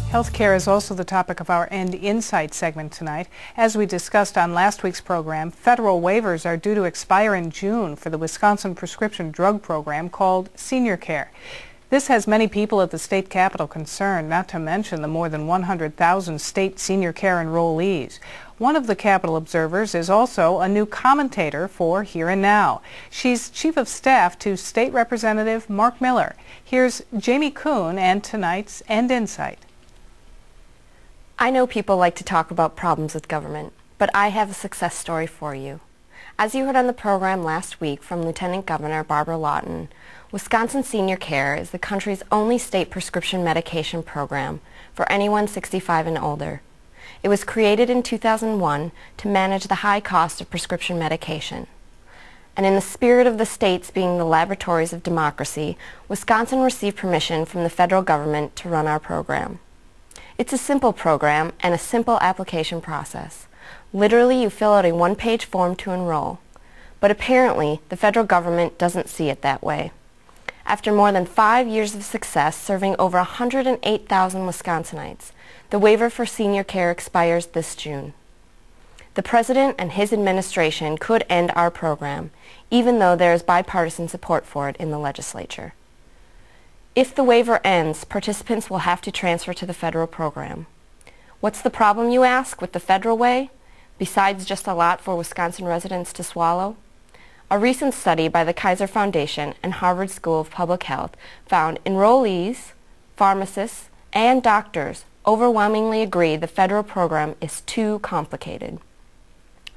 Healthcare is also the topic of our End Insight segment tonight. As we discussed on last week's program, federal waivers are due to expire in June for the Wisconsin prescription drug program called Seniorcare. This has many people at the state capitol concerned, not to mention the more than 100,000 state senior care enrollees. One of the Capitol observers is also a new commentator for Here and Now. She's Chief of Staff to State Representative Mark Miller. Here's Jamie Kuhn and tonight's End Insight. I know people like to talk about problems with government, but I have a success story for you. As you heard on the program last week from Lieutenant Governor Barbara Lawton, Wisconsin Senior Care is the country's only state prescription medication program for anyone 65 and older. It was created in 2001 to manage the high cost of prescription medication. And in the spirit of the states being the laboratories of democracy, Wisconsin received permission from the federal government to run our program. It's a simple program and a simple application process. Literally, you fill out a one-page form to enroll. But apparently, the federal government doesn't see it that way. After more than 5 years of success serving over 108,000 Wisconsinites, the waiver for senior care expires this June. The President and his administration could end our program, even though there is bipartisan support for it in the legislature. If the waiver ends, participants will have to transfer to the federal program. What's the problem, you ask, with the federal way, besides just a lot for Wisconsin residents to swallow? A recent study by the Kaiser Foundation and Harvard School of Public Health found enrollees, pharmacists, and doctors overwhelmingly agree the federal program is too complicated.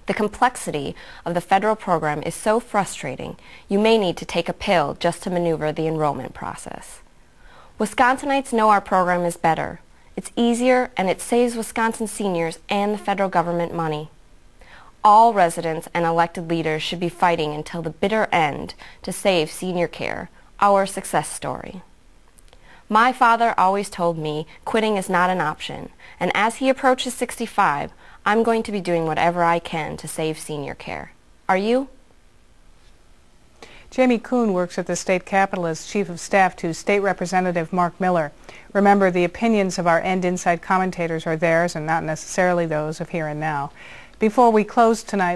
The complexity of the federal program is so frustrating, you may need to take a pill just to maneuver the enrollment process. Wisconsinites know our program is better. It's easier and it saves Wisconsin seniors and the federal government money. All residents and elected leaders should be fighting until the bitter end to save senior care, our success story. My father always told me quitting is not an option, and as he approaches 65, I'm going to be doing whatever I can to save senior care. Are you? Jamie Kuhn works at the state capitol as Chief of Staff to State Representative Mark Miller. Remember, the opinions of our End Insight commentators are theirs and not necessarily those of Here and Now. Before we close tonight,